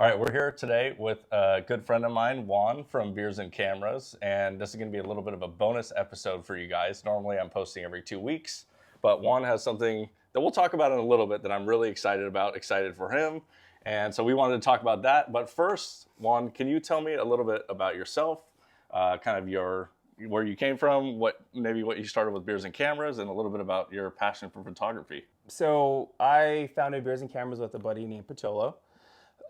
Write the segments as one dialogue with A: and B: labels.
A: All right, we're here today with a good friend of mine, Juan from Beers and Cameras, and this is going to be a little bit of a bonus episode for you guys. Normally I'm posting every 2 weeks, but Juan has something that we'll talk about in a little bit that I'm really excited about, excited for him, and so we wanted to talk about that. But first, Juan, can you tell me a little bit about yourself, kind of where you came from, what you started with Beers and Cameras, and a little bit about your passion for photography?
B: So I founded Beers and Cameras with a buddy named Pacholo.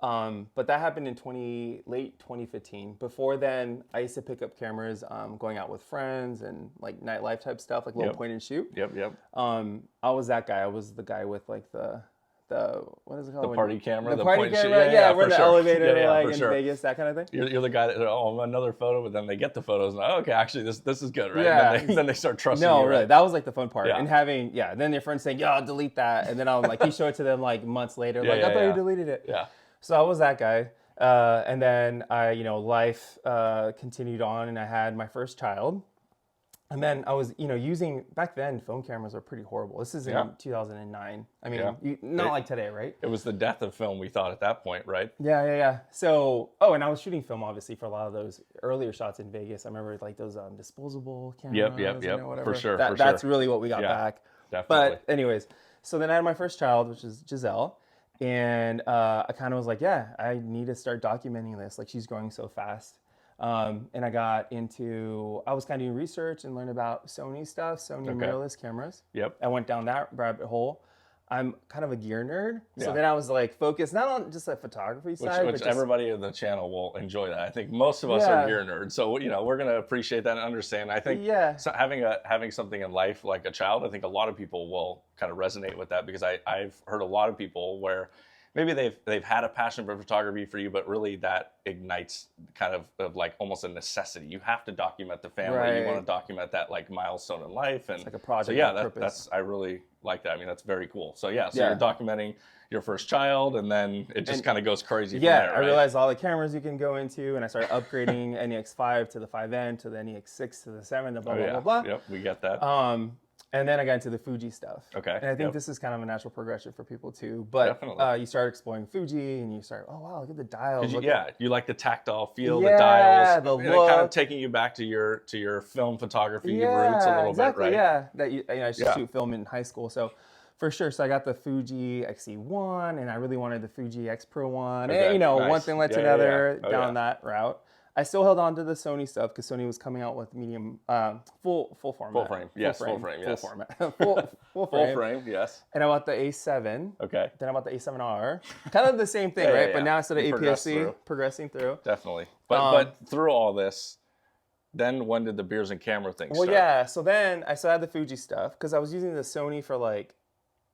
B: But that happened in late 2015. Before then, I used to pick up cameras, going out with friends and like nightlife type stuff, like little point and shoot.
A: Yep.
B: I was that guy. I was the guy with like the what is it called?
A: The party camera,
B: the party
A: point and shoot.
B: camera. Yeah, we're in the
A: sure.
B: elevator,
A: Yeah,
B: in
A: sure.
B: Vegas, that kind of thing.
A: You're the guy that, another photo, but then they get the photos and okay, actually this is good, right?
B: Yeah.
A: And then they start trusting
B: No,
A: you,
B: really,
A: right?
B: that was like the fun part.
A: Yeah.
B: And then their friends saying, "Yo, delete that," and then I'm like, he showed it to them like months later, I thought you deleted it.
A: Yeah.
B: So I was that guy. And then life continued on, and I had my first child. And then I was, using, back then, phone cameras were pretty horrible. This is in 2009. I mean, not like today, right?
A: It was the death of film, we thought at that point, right?
B: Yeah. So, and I was shooting film, obviously, for a lot of those earlier shots in Vegas. I remember like those disposable cameras.
A: Yep.
B: Whatever.
A: For sure.
B: That's really what we got back.
A: Definitely.
B: But anyways, so then I had my first child, which is Giselle. And I kind of was like, I need to start documenting this. Like, she's growing so fast. And I was kind of doing research and learned about Sony stuff, Sony mirrorless cameras.
A: Yep.
B: I went down that rabbit hole. I'm kind of a gear nerd. So
A: Yeah.
B: then I was like focused not on just the photography side,
A: Which
B: but
A: everybody in the channel will enjoy that. I think most of us are gear nerds. So, we're going to appreciate that and understand. I think so having something in life like a child, I think a lot of people will kind of resonate with that, because I've heard a lot of people where maybe they've had a passion for photography for you, but really that ignites kind of like almost a necessity. You have to document the family.
B: Right.
A: You want to document that like milestone in life, and
B: it's like a project.
A: So that's I really like that. I mean, that's very cool. So you're documenting your first child, and then it just kind of goes crazy.
B: Yeah,
A: from there,
B: I
A: right?
B: realized all the cameras you can go into, and I started upgrading NEX5 to the 5N to the NEX6 to the 7, blah blah.
A: Yep, we get that.
B: And then I got into the Fuji stuff.
A: Okay.
B: And I think this is kind of a natural progression for people too. But you start exploring Fuji, and you start, oh wow, look at the dials.
A: You like the tactile feel, the
B: Yeah,
A: dials,
B: the
A: kind of
B: look.
A: taking you back to your film photography roots a little bit, right?
B: Yeah, that I used to shoot film in high school, so for sure. So I got the Fuji XE1, and I really wanted the Fuji X Pro 1.
A: Okay,
B: And
A: nice.
B: one thing led to another
A: Oh,
B: down that route. I still held on to the Sony stuff because Sony was coming out with medium, full format.
A: Full frame, yes.
B: Full format. Full frame.
A: Yes.
B: And I bought the A7.
A: Okay.
B: Then I bought the A7R. Kind of the same thing, right? But now instead of APS-C, progressing through.
A: Definitely. But through all this, then when did the Beers and Camera thing start?
B: Well, yeah. So then I still had the Fuji stuff because I was using the Sony for like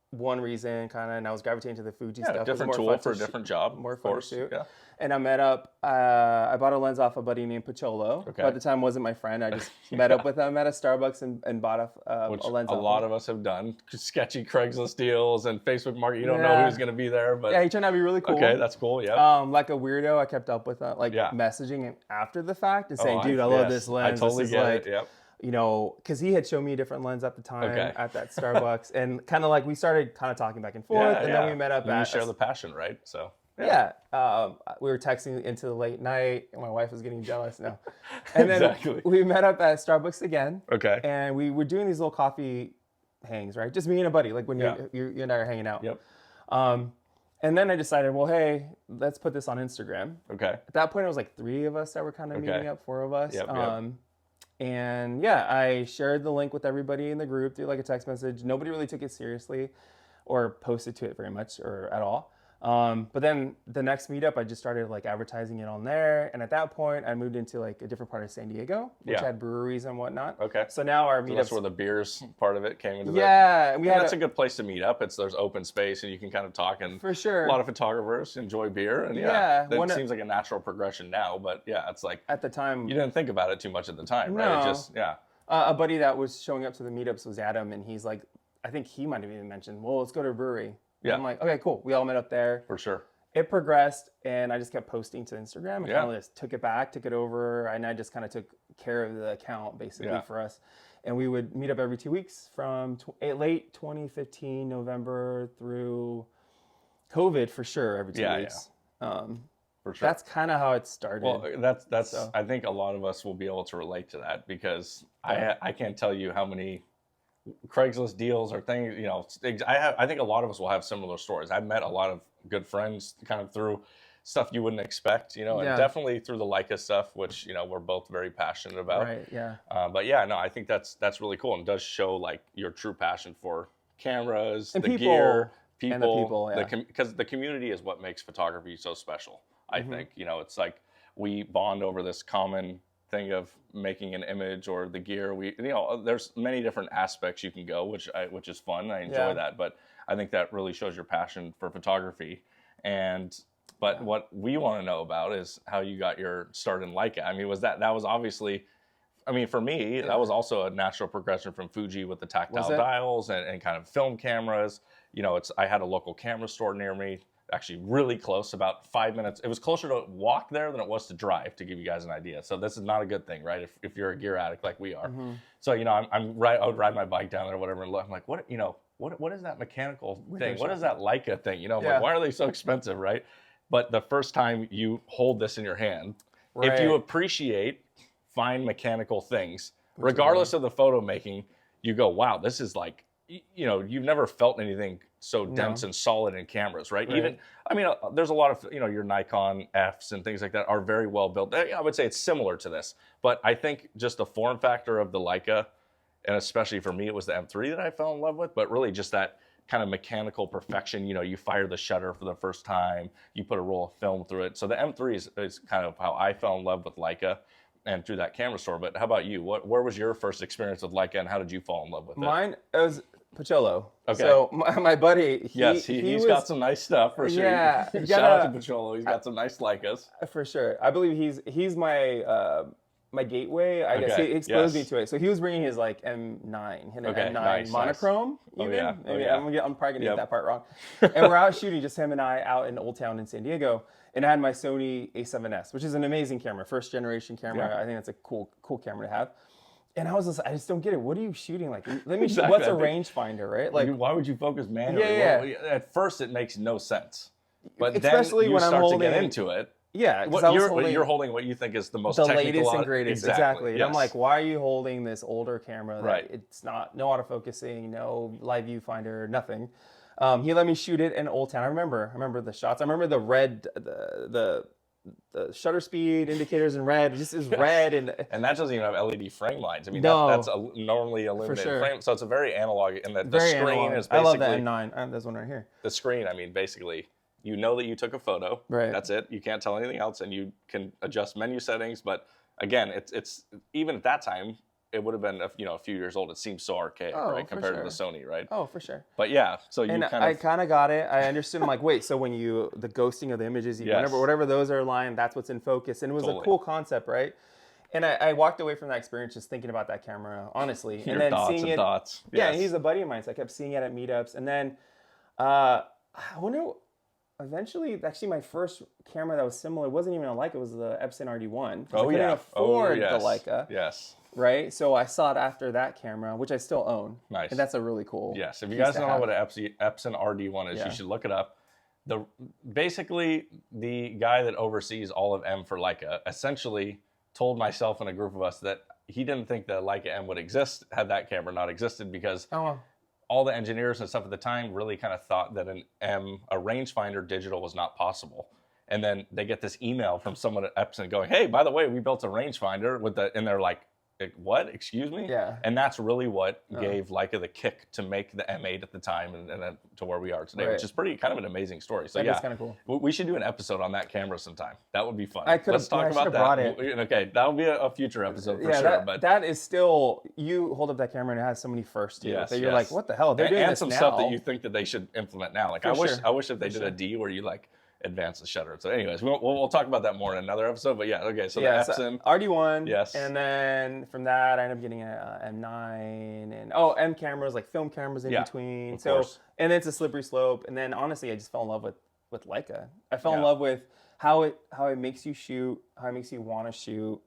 B: one reason, kind of, and I was gravitating to the Fuji stuff.
A: Different tool for a different job.
B: More fun to shoot.
A: Yeah.
B: And I met up, I bought a lens off a buddy named Pacholo.
A: Okay.
B: Who at the time wasn't my friend. I just met up with him at a Starbucks and bought a lens off.
A: A lot of us have done. Sketchy Craigslist deals and Facebook Market. You don't know who's going to be there. But
B: yeah, he turned out to be really cool.
A: Okay, that's cool, yeah.
B: Like a weirdo, I kept up with messaging him after the fact and saying, dude, I love this lens.
A: I totally get it, yep.
B: Because he had shown me a different lens at the time at that Starbucks. And kind of like we started kind of talking back and forth. And then we met up
A: you share the passion, right? So.
B: Yeah. We were texting into the late night, and my wife was getting jealous now. And then we met up at Starbucks again.
A: Okay.
B: And we were doing these little coffee hangs, right? Just me and a buddy, like when you and I are hanging out.
A: Yep.
B: And then I decided, well, hey, let's put this on Instagram.
A: Okay.
B: At that point, it was like 3 of us that were kind of meeting up, 4 of us.
A: Yep.
B: And yeah, I shared the link with everybody in the group through like a text message. Nobody really took it seriously or posted to it very much or at all. But then the next meetup, I just started like advertising it on there. And at that point, I moved into like a different part of San Diego, which had breweries and whatnot.
A: Okay.
B: So now our meetups.
A: That's where the beers part of it came into
B: that.
A: That's a good place to meet up. There's open space and you can kind of talk. And
B: for sure.
A: A lot of photographers enjoy beer. And that seems like a natural progression now. But it's like.
B: At the time.
A: You didn't think about it too much at the time, right?
B: No.
A: It just,
B: a buddy that was showing up to the meetups was Adam. And he's like, I think he might have even mentioned, well, let's go to a brewery. Yeah. I'm like, okay, cool. We all met up there.
A: For sure.
B: It progressed, and I just kept posting to Instagram and kind of just took it over, and I just kind of took care of the account basically for us. And we would meet up every 2 weeks from late 2015, November through COVID for sure, every 2 weeks.
A: For sure.
B: That's kind of how it started.
A: Well, that's. So. I think a lot of us will be able to relate to that because I can't tell you how many Craigslist deals or things. You know, I think a lot of us will have similar stories. I've met a lot of good friends kind of through stuff you wouldn't expect. You know, and definitely through the Leica stuff, which you know we're both very passionate about.
B: Right. Yeah.
A: But yeah, no, I think that's really cool and does show like your true passion for cameras, and the gear, people, because the community is what makes photography so special. I think, you know, it's like we bond over this common thing of making an image or the gear. You know, there's many different aspects you can go, which is fun. I enjoy that, but I think that really shows your passion for photography. But what we want to know about is how you got your start in Leica. I mean, that was obviously, I mean, for me, that was also a natural progression from Fuji with the tactile dials and kind of film cameras. You know, I had a local camera store near me, actually really close, about 5 minutes. It was closer to walk there than it was to drive, to give you guys an idea. So this is not a good thing, right? If you're a gear addict like we are. So, you know, I would ride my bike down there or whatever, and I'm like, what is that mechanical thing? What is that Leica thing? You know, I'm like, why are they so expensive, right? But the first time you hold this in your hand, if you appreciate fine mechanical things, regardless of the photo making, you go, wow, this is like, you know, you've never felt anything so dense and solid in cameras, right? Even, I mean, there's a lot of, you know, your Nikon Fs and things like that are very well built. I would say it's similar to this, but I think just the form factor of the Leica, and especially for me, it was the M3 that I fell in love with, but really just that kind of mechanical perfection. You know, you fire the shutter for the first time, you put a roll of film through it. So the M3 is kind of how I fell in love with Leica and through that camera store. But how about you? Where was your first experience with Leica and how did you fall in love with it?
B: Mine, it was Pacciolo. Okay. So my buddy,
A: he's got some nice stuff for sure.
B: Yeah.
A: Shout out to Pacciolo. He's got some nice Leicas.
B: For sure. I believe he's my my gateway. I guess he exposed me to it. So he was bringing his like M9, M9 monochrome. Even. I'm probably gonna get that part wrong. And we're out shooting, just him and I, out in Old Town in San Diego. And I had my Sony A7S, which is an amazing camera, first generation camera. I think that's a cool camera to have. And I just don't get it. What are you shooting? Like, let me shoot. What's a rangefinder, right? Like,
A: why would you focus manually? At first, it makes no sense. But
B: especially
A: then you
B: when
A: start
B: I'm holding,
A: to get into it.
B: Yeah,
A: you're holding what you think is the most technical,
B: latest and greatest. Exactly.
A: Yes.
B: And I'm like, why are you holding this older camera? That it's not, no autofocusing, no live viewfinder, nothing. He let me shoot it in Old Town. I remember the shots. I remember the red, the shutter speed indicators in red. It just is red, and
A: that doesn't even have LED frame lines. I mean, that's normally illuminated frame, so it's a very analog. And the screen
B: analog.
A: is basically.
B: I love that M9. There's one right here.
A: The screen, I mean, basically, you know that you took a photo.
B: Right.
A: That's it. You can't tell anything else, and you can adjust menu settings. But again, it's even at that time, it would have been a few years old. It seems so archaic, right, compared to the Sony, right?
B: Oh, for sure.
A: But yeah, so
B: I kind of got it. I understood. I'm like, wait, so when the ghosting of the images, whatever those are aligned, that's what's in focus, and it was a cool concept, right? And I walked away from that experience just thinking about that camera, honestly, and then seeing it.
A: Thoughts.
B: Yeah, he's a buddy of mine, so I kept seeing it at meetups, and then I wonder. Eventually, actually, my first camera that was similar wasn't even a Leica. It was the Epson RD1. I couldn't afford the Leica.
A: Yes.
B: Right? So I sought after that camera, which I still own.
A: Nice.
B: And that's a really cool.
A: Yes. If you guys don't know what an Epson RD1 is, you should look it up. Basically, the guy that oversees all of M for Leica essentially told myself and a group of us that he didn't think the Leica M would exist had that camera not existed because all the engineers and stuff at the time really kind of thought that a rangefinder digital was not possible. And then they get this email from someone at Epson going, hey, by the way, we built a rangefinder and they're like, what? Excuse me?
B: Yeah.
A: And that's really what gave Leica the kick to make the M8 at the time and then to where we are today, which is pretty kind of an amazing story. So
B: that is kind of cool.
A: We should do an episode on that camera sometime. That would be fun.
B: Let's talk about that. Brought it.
A: Okay, that'll be a future episode for sure. But
B: that is still, you hold up that camera and it has so many firsts to it that you're like, what the hell? They're doing this now.
A: And some stuff that you think that they should implement now. Like I wish if they did a D where you like advance the shutter. So anyways, we'll talk about that more in another episode. But yeah, okay. So the Epson
B: RD1.
A: Yes.
B: And then from that, I ended up getting a M9 and M cameras, like film cameras in between.
A: Of course.
B: And it's a slippery slope. And then honestly, I just fell in love with Leica. I fell in love with how it makes you shoot, how it makes you want to shoot,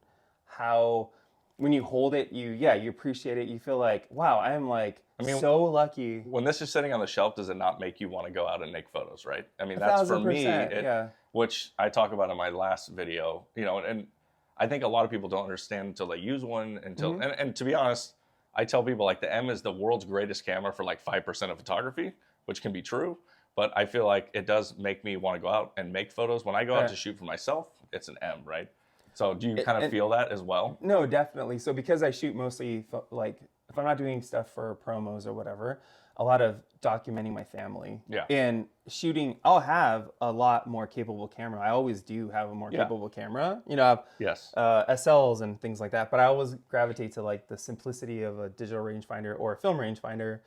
B: how when you hold it, you appreciate it. You feel like, wow, I am like so lucky.
A: When this is sitting on the shelf, does it not make you want to go out and make photos, right? I mean,
B: 1,000%,
A: that's for me,
B: yeah.
A: which I talk about in my last video, you know, and I think a lot of people don't understand until they use one, until, and to be honest, I tell people like the M is the world's greatest camera for like 5% of photography, which can be true, but I feel like it does make me want to go out and make photos. When I go out to shoot for myself, it's an M, right? So do you kind of feel that as well?
B: No, definitely. So because I shoot mostly, like, if I'm not doing stuff for promos or whatever, a lot of documenting my family.
A: Yeah.
B: And shooting, I'll have a lot more capable camera. I always do have a more capable camera. You know, I have SLs and things like that. But I always gravitate to like the simplicity of a digital rangefinder or a film rangefinder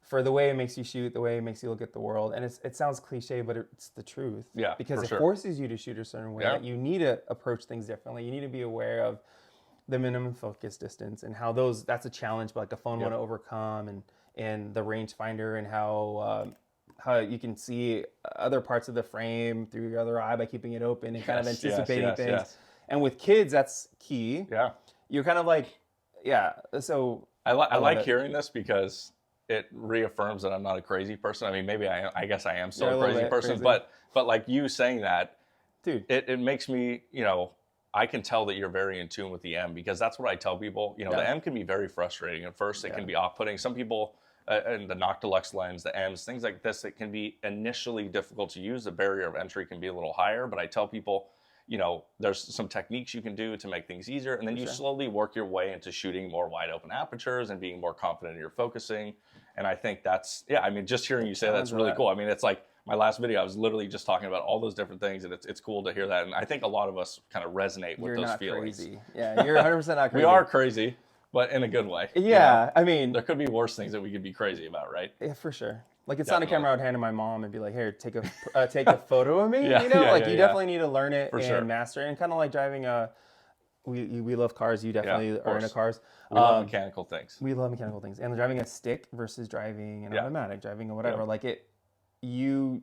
B: for the way it makes you shoot, the way it makes you look at the world. And it sounds cliche, but it's the truth.
A: Yeah,
B: because it forces you to shoot a certain way. That you need to approach things differently. You need to be aware of the minimum focus distance and how that's a challenge, but like a phone want to overcome, and the rangefinder, and how you can see other parts of the frame through your other eye by keeping it open and kind of anticipating things. Yes. And with kids, that's key.
A: Yeah.
B: You're kind of like, so
A: I like hearing this because it reaffirms that I'm not a crazy person. I mean, maybe I guess I am still a crazy person, but like you saying that,
B: dude,
A: it makes me, you know, I can tell that you're very in tune with the M, because that's what I tell people. You know, the M can be very frustrating at first. It can be off-putting. Some people, and the Noctilux lens, the M's, things like this, it can be initially difficult to use. The barrier of entry can be a little higher, but I tell people, you know, there's some techniques you can do to make things easier, and then you slowly work your way into shooting more wide open apertures and being more confident in your focusing. And I think that's, I mean, just hearing you say that's really cool. I mean, it's like my last video, I was literally just talking about all those different things, and it's cool to hear that. And I think a lot of us kind of resonate with those feelings.
B: Crazy. Yeah, you're 100% not crazy.
A: We are crazy, but in a good way.
B: Yeah, you know? I mean,
A: there could be worse things that we could be crazy about, right?
B: Yeah, for sure. Like, it's not a camera I would hand to my mom and be like, "Here, take a photo of me." You know, you definitely need to learn it and master it. And kind of like driving a. We love cars. You definitely are into cars.
A: We love mechanical things.
B: We love mechanical things, and driving a stick versus driving an automatic, driving a whatever. Like it, you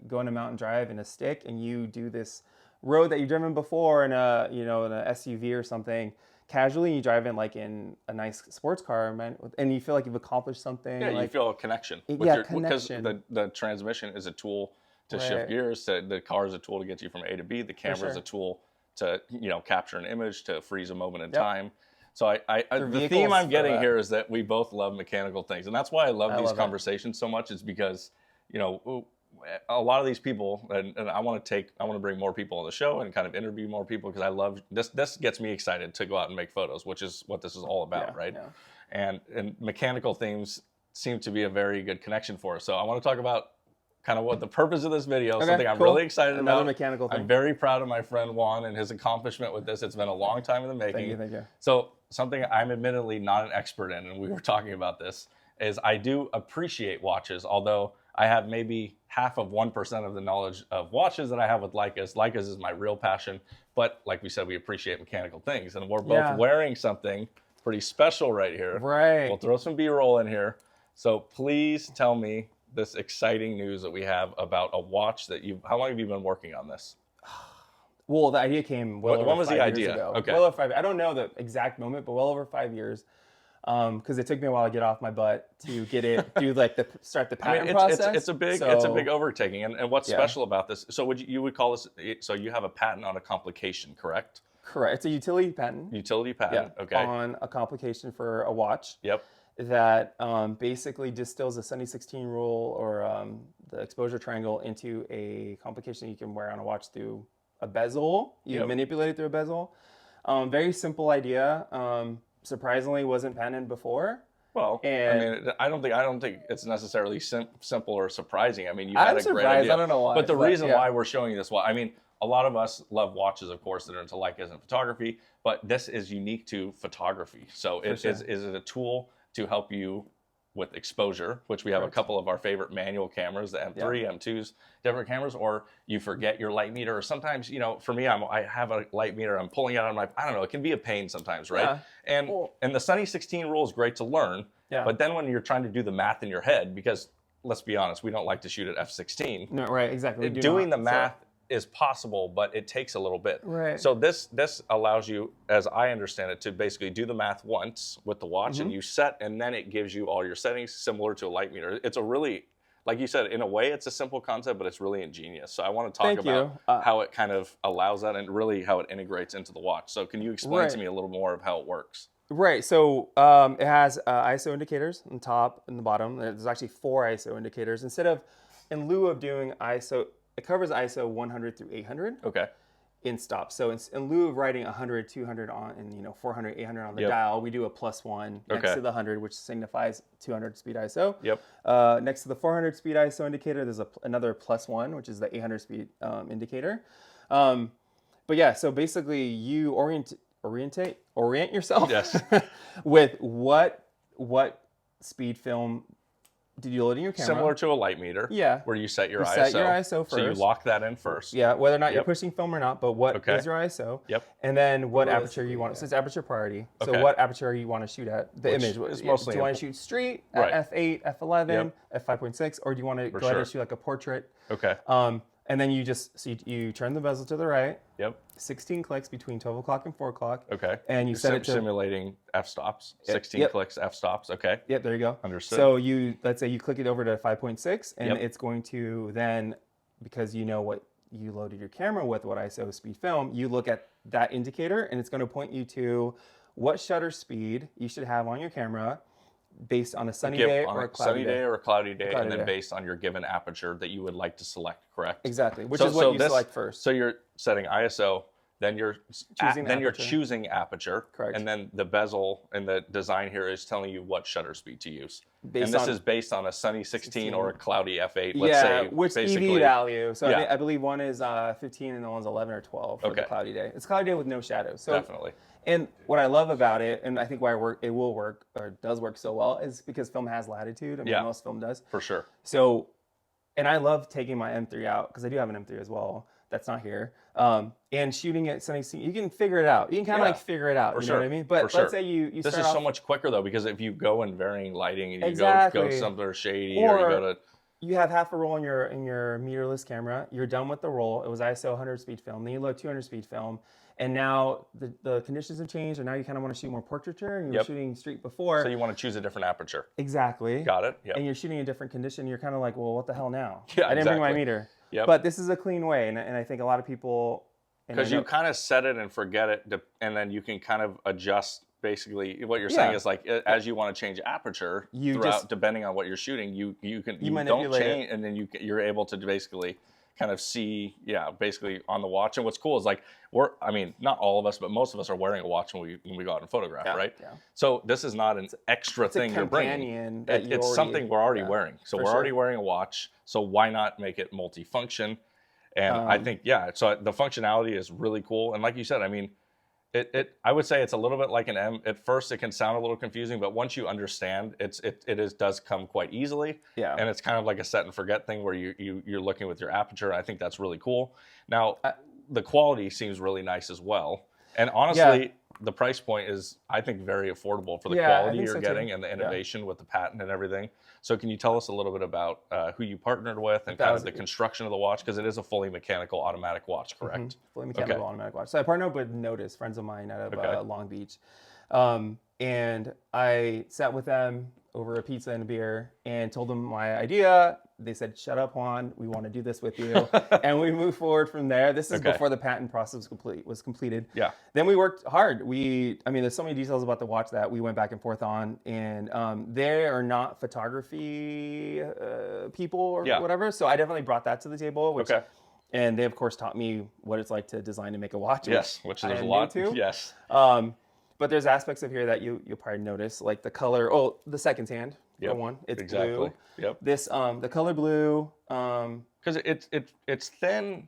B: go on a mountain drive in a stick, and you do this road that you've driven before in a in a SUV or something. Casually, you drive in like in a nice sports car, man, and you feel like you've accomplished something.
A: Yeah,
B: like,
A: you feel a connection.
B: Connection.
A: Because the transmission is a tool to shift gears. The car is a tool to get you from A to B. The camera is a tool to capture an image, to freeze a moment in time. So the theme I'm getting here is that we both love mechanical things, and that's why I love these conversations so much. Is because a lot of these people, and I want to bring more people on the show and kind of interview more people, because I love this. This gets me excited to go out and make photos, which is what this is all about, right? Yeah. And mechanical themes seem to be a very good connection for us. So I want to talk about kind of what the purpose of this video, something I'm really excited about.
B: Mechanical thing.
A: I'm very proud of my friend Juan and his accomplishment with this. It's been a long time in the making.
B: Thank you.
A: So something I'm admittedly not an expert in, and we were talking about this, is I do appreciate watches, although I have maybe half of 1% of the knowledge of watches that I have with Leicas. Leicas is my real passion, but like we said, we appreciate mechanical things, and we're both wearing something pretty special right here.
B: Right.
A: We'll throw some B-roll in here. So please tell me this exciting news that we have about a watch that how long have you been working on this?
B: Well, the idea came well over 5 years ago.
A: Okay.
B: Well over 5. I don't know the exact moment, but well over 5 years. Because it took me a while to get off my butt to get it through start the patent process.
A: It's a big overtaking. And what's special about this? So you would call this? So you have a patent on a complication, correct?
B: Correct. It's a utility patent.
A: Utility patent.
B: Yeah,
A: okay.
B: On a complication for a watch.
A: Yep.
B: That basically distills the 70-16 rule, or the exposure triangle, into a complication you can wear on a watch through a bezel. You manipulate it through a bezel. Very simple idea. Surprisingly, wasn't patented before.
A: Well, I don't think it's necessarily simple or surprising. I mean, you had a great idea.
B: I don't know why.
A: But the reason why we're showing you this, a lot of us love watches, of course, that are into Leicas and photography, but this is unique to photography. So is it a tool to help you with exposure, which we have a couple of our favorite manual cameras, the M3, M2s, different cameras, or you forget your light meter, or sometimes, for me, I have a light meter, I'm pulling it out, I don't know, it can be a pain sometimes, right? Yeah. And the Sunny 16 rule is great to learn, but then when you're trying to do the math in your head, because let's be honest, we don't like to shoot at f16.
B: No, right, exactly.
A: Doing the math is possible, but it takes a little bit.
B: Right.
A: So this allows you, as I understand it, to basically do the math once with the watch, and you set, and then it gives you all your settings similar to a light meter. It's a really, like you said, in a way, it's a simple concept, but it's really ingenious. So I want to talk about how it kind of allows that and really how it integrates into the watch. So can you explain to me a little more of how it works?
B: Right. So it has ISO indicators on top and the bottom. There's actually 4 ISO indicators. In lieu of doing ISO, it covers ISO 100 through 800.
A: Okay.
B: In stop. So in lieu of writing 100, 200 on, and 400, 800 on the dial, we do a +1 next to the 100, which signifies 200 speed ISO.
A: Yep.
B: Next to the 400 speed ISO indicator, there's another +1, which is the 800 speed indicator. But yeah, so basically you orient yourself with what speed film did you load in your camera?
A: Similar to a light meter.
B: Yeah.
A: Where you set your ISO.
B: Set your ISO first.
A: So you lock that in first.
B: Yeah, whether or not you're pushing film or not, but what is your ISO?
A: Yep.
B: And then what aperture you want. So it's aperture priority. So what aperture you want to shoot at the image.
A: Is mostly
B: do you want to shoot street at f8, f11, f5.6, or do you want to go ahead and shoot like a portrait?
A: Okay.
B: And then you just you turn the bezel to the right.
A: Yep.
B: 16 clicks between 12 o'clock and 4 o'clock.
A: Okay.
B: And you set it to
A: simulating f-stops. 16 clicks f-stops. Okay.
B: Yep, there you go.
A: Understood.
B: So let's say you click it over to 5.6, and it's going to then, because you know what you loaded your camera with, what ISO speed film, you look at that indicator, and it's going to point you to what shutter speed you should have on your camera based on a sunny day or a cloudy day.
A: Or a cloudy day, and then based on your given aperture that you would like to select, correct?
B: Exactly, which is what you select first.
A: So you're setting ISO, then you're choosing aperture,
B: correct?
A: And then the bezel and the design here is telling you what shutter speed to use. And this is based on a sunny 16 or a cloudy f8, let's say.
B: Which
A: basically,
B: EV value. So I believe one is 15 and the one's 11 or 12 for the cloudy day. It's a cloudy day with no shadows. So
A: definitely.
B: And what I love about it, and I think why it will work or does work so well, is because film has latitude. I mean, most film does.
A: For sure.
B: So, and I love taking my M3 out, because I do have an M3 as well. That's not here. And shooting at sunny, you can figure it out. You can kind of like figure it out. You know what I mean? But let's say you
A: this
B: start
A: is
B: off,
A: so much quicker though, because if you go in varying lighting and you go somewhere shady, or you go to,
B: you have half a roll in your mirrorless camera. You're done with the roll. It was ISO 100 speed film. Then you load 200 speed film. And now the conditions have changed, and now you kind of want to shoot more portraiture, and you were shooting street before.
A: So you want to choose a different aperture.
B: Exactly.
A: Got it. Yep.
B: And you're shooting a different condition. You're kind of like, well, what the hell now?
A: Yeah,
B: I didn't bring my meter.
A: Yep.
B: But this is a clean way, and I think a lot of people...
A: Because you kind of set it and forget it, and then you can kind of adjust. Basically, what you're saying is like, as you want to change aperture depending on what you're shooting, you don't change, and then you're able to basically kind of see, basically on the watch. And what's cool is like, not all of us, but most of us are wearing a watch when we go out and photograph, right? Yeah. So this is not an extra thing you're bringing. It's something we're already wearing. So we're already wearing a watch. So why not make it multifunction? And I think, so the functionality is really cool. And like you said, I mean, I would say it's a little bit like an M. At first, it can sound a little confusing, but once you understand, it does come quite easily. Yeah. And it's kind of like a set and forget thing where you're looking with your aperture. I think that's really cool. Now, the quality seems really nice as well. And honestly, the price point is, I think, very affordable for the quality you're getting and the innovation with the patent and everything. So can you tell us a little bit about who you partnered with and kind of the construction of the watch? Because it is a fully mechanical automatic watch, correct?
B: Mm-hmm. Fully mechanical automatic watch. So I partnered with Nodus, friends of mine out of Long Beach. And I sat with them over a pizza and a beer and told them my idea. They said, shut up, Juan, we want to do this with you. And we moved forward from there. This is before the patent process was completed. Yeah. Then we worked hard. There's so many details about the watch that we went back and forth on. And they are not photography people or whatever. So I definitely brought that to the table. And they, of course, taught me what it's like to design and make a watch.
A: Which there's a lot to. Yes.
B: But there's aspects of here that you'll probably notice, like the color. Oh, the second hand, for one. It's blue. Yep. This the color blue.
A: Because it's thin,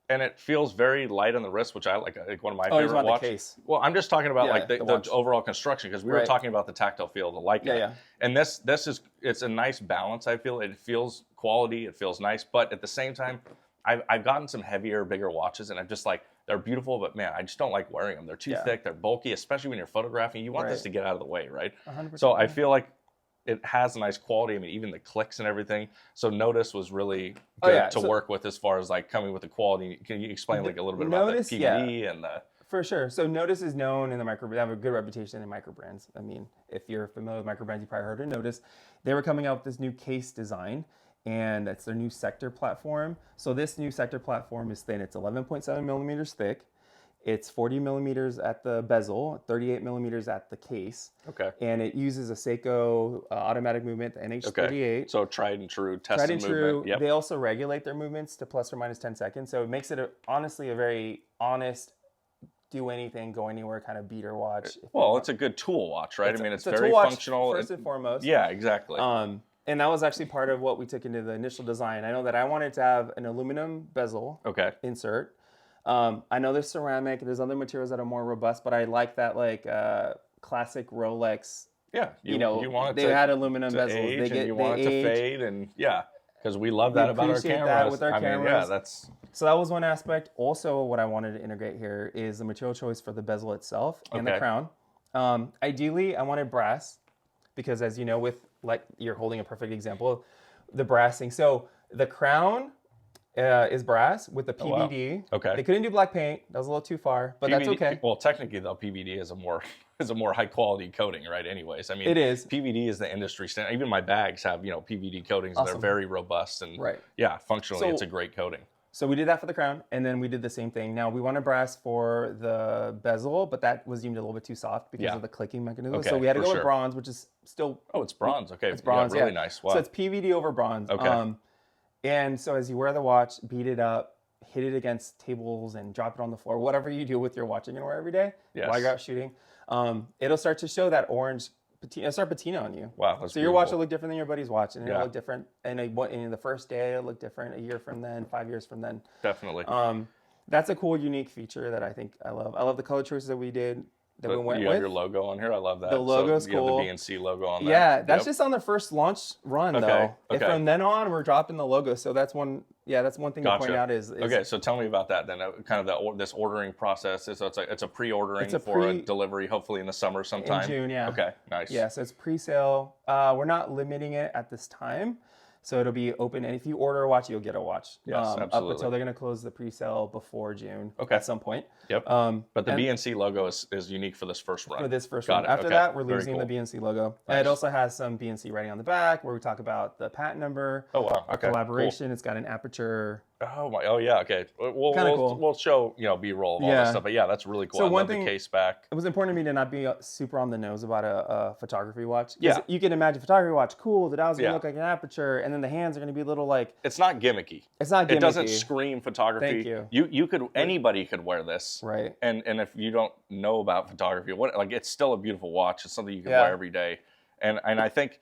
A: and it feels very light on the wrist, which I like one of my favorite watches.
B: The case.
A: Well, I'm just talking about the overall construction, because we were talking about the tactile feel of the leica. Yeah. And it's a nice balance. I feel it feels quality. It feels nice, but at the same time, I've gotten some heavier, bigger watches, and I'm just like, they're beautiful, but man, I just don't like wearing them. They're too thick, they're bulky, especially when you're photographing. You want this to get out of the way, right? 100%. So I feel like it has a nice quality. I mean, even the clicks and everything. So Nodus was really good to work with as far as like coming with the quality. Can you explain like a little bit about the PVD and the?
B: For sure. So Nodus is known in the micro. They have a good reputation in micro brands. I mean, if you're familiar with micro brands, you probably heard of Nodus. They were coming out with this new case design, and it's their new sector platform. So this new sector platform is thin. It's 11.7 millimeters thick. It's 40 millimeters at the bezel, 38 millimeters at the case.
A: Okay.
B: And it uses a Seiko automatic movement, the NH38.
A: Okay. So tried and true tested movement.
B: True.
A: Yep.
B: They also regulate their movements to plus or minus 10 seconds. So it makes it honestly a very honest, do anything, go anywhere kind of beater watch.
A: Well, it's a good tool watch, right? I mean, it's very
B: tool watch
A: functional.
B: First and foremost.
A: Yeah, exactly.
B: And that was actually part of what we took into the initial design. I know that I wanted to have an aluminum bezel insert. I know there's ceramic, there's other materials that are more robust, but I like that like classic Rolex.
A: Yeah,
B: you want it had aluminum bezels.
A: Age you want it to fade, and because we love that about our cameras.
B: That with our cameras.
A: Mean,
B: so that was one aspect. Also, what I wanted to integrate here is the material choice for the bezel itself and the crown. Ideally, I wanted brass because, as you know, with like you're holding a perfect example, the brassing. So the crown is brass with the PVD.
A: Oh, wow. Okay.
B: They couldn't do black paint. That was a little too far, but that's okay.
A: Well, technically, though, PVD is a more high quality coating, right? Anyways, I mean,
B: it is.
A: PVD is the industry standard. Even my bags have PVD coatings, and they're very robust and functionally, it's a great coating.
B: So we did that for the crown, and then we did the same thing. Now we wanted brass for the bezel, but that was deemed a little bit too soft because of the clicking mechanism.
A: Okay,
B: so we had to go with bronze, which is still.
A: Oh, it's bronze. Okay,
B: it's bronze.
A: Really nice. Wow.
B: So it's PVD over bronze.
A: Okay.
B: And so as you wear the watch, beat it up, hit it against tables, and drop it on the floor. Whatever you do with your watch you're gonna wear every day while you're out shooting, it'll start to show that orange. It'll start patina on you.
A: Wow,
B: so your watch will look different than your buddy's watch, and it'll look different. And in the first day, it'll look different. A year from then, 5 years from then.
A: Definitely.
B: That's a cool, unique feature that I think I love. I love the color choices that we did. That we went
A: you
B: with.
A: have your logo on here. I love that.
B: The logo's
A: so
B: cool.
A: You have the BNC logo on there.
B: Yeah, that's just on the first launch run though.
A: Okay.
B: From then on, we're dropping the logo. So that's one. Yeah, that's one thing to point out is
A: okay. So tell me about that then. Kind of this ordering process. So it's a pre-ordering for a delivery, hopefully in the summer sometime.
B: In June, yeah.
A: Okay, nice.
B: Yeah, so it's pre-sale. We're not limiting it at this time. So it'll be open, and if you order a watch, you'll get a watch.
A: Yes, absolutely.
B: Up until they're going to close the pre-sale before June at some point.
A: Yep. But the BNC logo is unique for this first run.
B: For this first run. After that, we're losing the BNC logo. Nice. And it also has some BNC writing on the back where we talk about the patent number.
A: Oh, wow.
B: Our collaboration. Cool. It's got an aperture.
A: Oh yeah. Okay. We'll show B-roll of all this stuff. But yeah, that's really cool.
B: So
A: I love the case back.
B: It was important to me to not be super on the nose about a photography watch. Yeah. You can imagine photography watch, cool. The dial's gonna look like an aperture, and then the hands are gonna be a little like.
A: It's not gimmicky.
B: It's not gimmicky.
A: It doesn't scream photography.
B: Thank you.
A: You could anybody could wear this.
B: Right.
A: And if you don't know about photography, it's still a beautiful watch. It's something you can wear every day. And I think.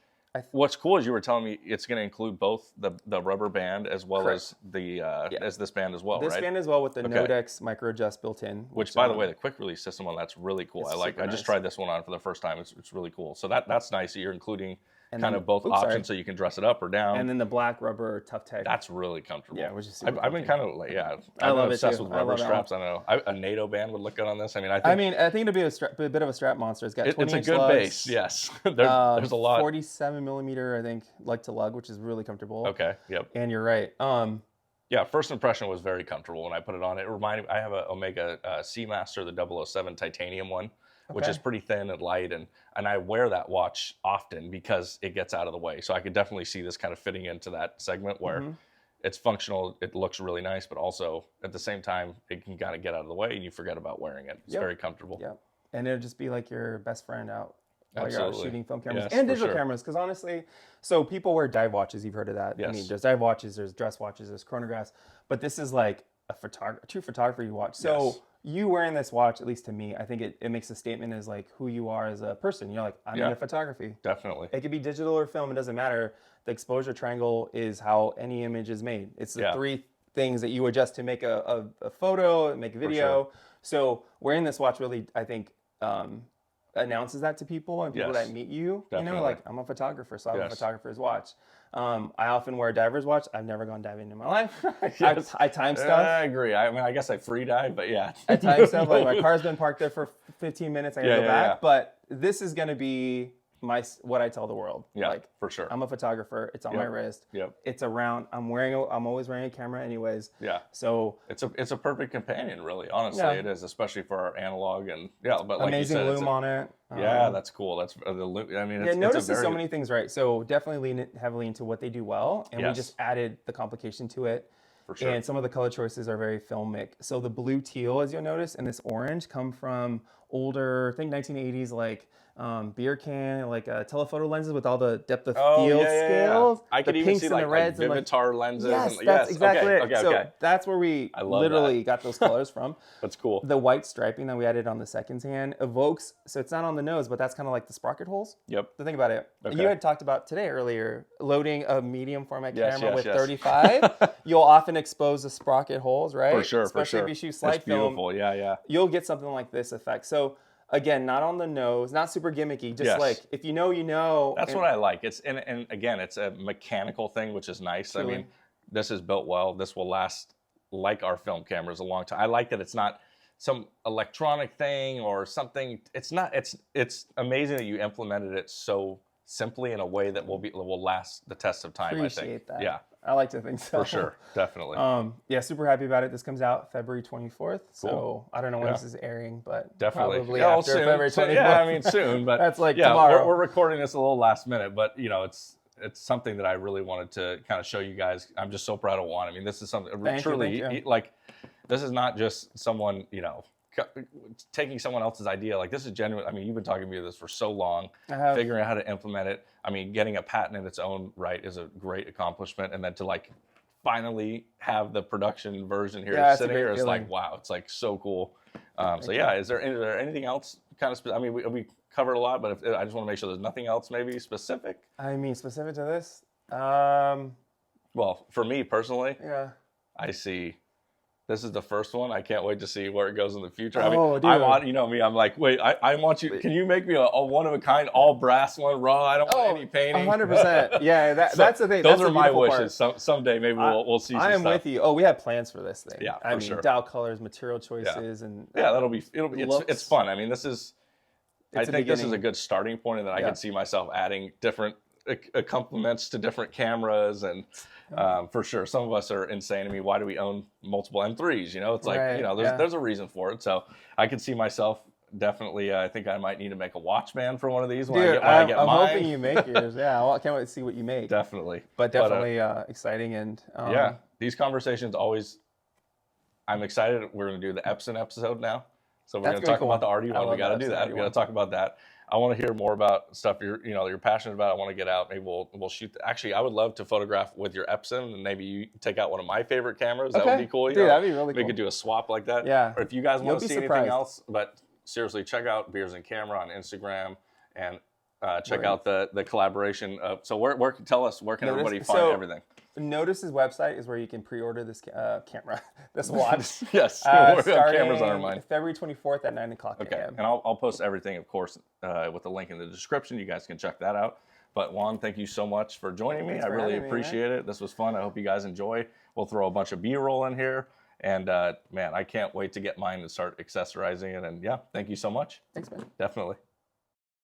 A: What's cool is you were telling me it's going to include both the rubber band as well as the as this band as well,
B: right? This band as well with the Nodus micro adjust built in.
A: Which by the way, the quick release system on that's really cool. I just tried this one on for the first time. It's really cool. So that's nice. You're including kind of both options, so you can dress it up or down.
B: And then the black rubber tough tag.
A: That's really comfortable.
B: Yeah, which is
A: I've been kind of
B: I love
A: obsessed
B: it
A: with rubber straps. I don't know. A NATO band would look good on this.
B: I think it'd be a bit of a strap monster. It's got 20-inch
A: It's a good
B: lugs,
A: base. Yes, there's a lot.
B: 47 millimeter, I think, lug to lug, which is really comfortable.
A: Okay. Yep.
B: And you're right.
A: Yeah, first impression was very comfortable when I put it on. It reminded me, I have a Omega Seamaster, the 007 titanium one, which is pretty thin and light, and I wear that watch often because it gets out of the way. So I could definitely see this kind of fitting into that segment where it's functional, it looks really nice, but also at the same time, it can kind of get out of the way and you forget about wearing it. It's very comfortable.
B: Yeah, and it'll just be like your best friend out while you're out shooting film cameras
A: Yes,
B: and digital cameras. Because honestly, so people wear dive watches. You've heard of that.
A: Yes.
B: I mean, there's dive watches, there's dress watches, there's chronographs, but this is like a true photography watch. So you wearing this watch, at least to me, I think it makes a statement as like who you are as a person. You're like, I'm into photography.
A: Definitely.
B: It could be digital or film. It doesn't matter. The exposure triangle is how any image is made. It's the three things that you adjust to make a photo, make a video. Sure. So wearing this watch really, I think, announces that to people and people that meet you.
A: Definitely.
B: You know, like I'm a photographer, so I have a photographer's watch. I often wear a diver's watch. I've never gone diving in my life. I time stuff.
A: I agree. I mean, I guess I free dive, but yeah.
B: I time stuff. Like my car's been parked there for 15 minutes. I gotta go back. But this is gonna be what I tell the world.
A: Yeah,
B: Like,
A: for sure.
B: I'm a photographer. It's on my wrist.
A: Yep.
B: It's around. I'm always wearing a camera anyways.
A: Yeah.
B: So
A: it's a perfect companion, really. Honestly,
B: Yeah.
A: it is, especially for our analog and but like
B: amazing
A: you said,
B: loom on it.
A: Yeah, that's cool. That's the loom. I mean,
B: Nodus does so many things right. So definitely lean heavily into what they do well, and we
A: Yes.
B: just added the complication to it.
A: For sure.
B: And some of the color choices are very filmic. So the blue teal, as you'll notice, and this orange come from older, I think 1980s, like beer can, like telephoto lenses with all the depth of field scales.
A: I could
B: the
A: even
B: pinks
A: see
B: and the
A: like
B: reds and
A: Vivitar lenses.
B: Yes,
A: and,
B: that's exactly it.
A: Okay,
B: so that's where we literally got those colors from.
A: That's cool.
B: The white striping that we added on the second hand evokes, so it's not on the nose, but that's kind of like the sprocket holes.
A: Yep.
B: So think about it.
A: Okay.
B: You had talked about today earlier, loading a medium format camera
A: yes,
B: with
A: yes.
B: 35. You'll often expose the sprocket holes, right?
A: For sure,
B: Especially
A: for sure.
B: if you shoot slide
A: It's beautiful.
B: film.
A: Yeah.
B: You'll get something like this effect. So again, not on the nose, not super gimmicky. Just like if you know, you know.
A: That's what I like. It's and again, it's a mechanical thing, which is nice.
B: Truly.
A: I mean, this is built well. This will last like our film cameras a long time. I like that it's not some electronic thing or something. It's not. It's amazing that you implemented it so simply in a way that will last the test of time.
B: Appreciate
A: I think.
B: that.
A: Yeah.
B: I like to think so.
A: For sure, definitely.
B: Yeah, super happy about it. This comes out February 24th. So I don't know when this is airing, but
A: definitely
B: probably after
A: soon.
B: February 24th.
A: Yeah, I mean soon, but
B: that's like tomorrow.
A: We're recording this a little last minute, but it's something that I really wanted to kind of show you guys. I'm just so proud of Juan. I mean, this is something
B: Thank you.
A: like this is not just someone, taking someone else's idea. Like this is genuine. I mean, you've been talking to me this for so long, figuring out how to implement it. I mean, getting a patent in its own right is a great accomplishment, and then to like finally have the production version here sitting here is like, wow, it's like so cool. So yeah, is there anything else kind of? I mean, we covered a lot, but I just want to make sure there's nothing else maybe specific.
B: I mean, specific to this.
A: Well, for me personally,
B: I
A: see. This is the first one. I can't wait to see where it goes in the future.
B: I mean,
A: I want, you know me, I'm like, wait, I want you, can you make me a one-of-a-kind, all brass one, raw? I don't want any painting.
B: 100%. Yeah, that's the thing.
A: Those
B: that's
A: are my
B: part.
A: wishes. Someday maybe we'll see some
B: I am
A: stuff.
B: with you. Oh, we have plans for this thing.
A: Yeah,
B: I mean,
A: sure.
B: dial colors, material choices, and
A: it's fun. I mean, I think this is a good starting point, and then I can see myself adding different accompaniments to different cameras, and for sure some of us are insane. I mean, why do we own multiple M3s? It's like there's a reason for it. So I could see myself definitely. I think I might need to make a watch band for one of these when I get mine.
B: I'm hoping you make yours. Yeah, I can't wait to see what you make.
A: Definitely,
B: but definitely exciting, and
A: these conversations always. I'm excited. We're going to do the Epson episode now, so we're going to talk about the RD1. We got to do that. We got to talk about that. I want to hear more about stuff you're passionate about. I want to get out. Maybe we'll shoot. Actually, I would love to photograph with your Epson, and maybe you take out one of my favorite cameras. That would be cool.
B: Dude, that'd be really cool.
A: We could do a swap like that.
B: Yeah.
A: Or if you guys want to see anything else, but seriously, check out Beers and Camera on Instagram, and check out the collaboration. So tell us where can everybody find everything?
B: Nodus's website is where you can pre-order this camera, this watch.
A: Yes, cameras on our mind.
B: February 24th at 9 o'clock a.m.
A: And I'll post everything, of course, with the link in the description. You guys can check that out. But Juan, thank you so much for joining me. I really appreciate it. This was fun. I hope you guys enjoy. We'll throw a bunch of B-roll in here. And man, I can't wait to get mine and start accessorizing it. And yeah, thank you so much.
B: Thanks, man.
A: Definitely.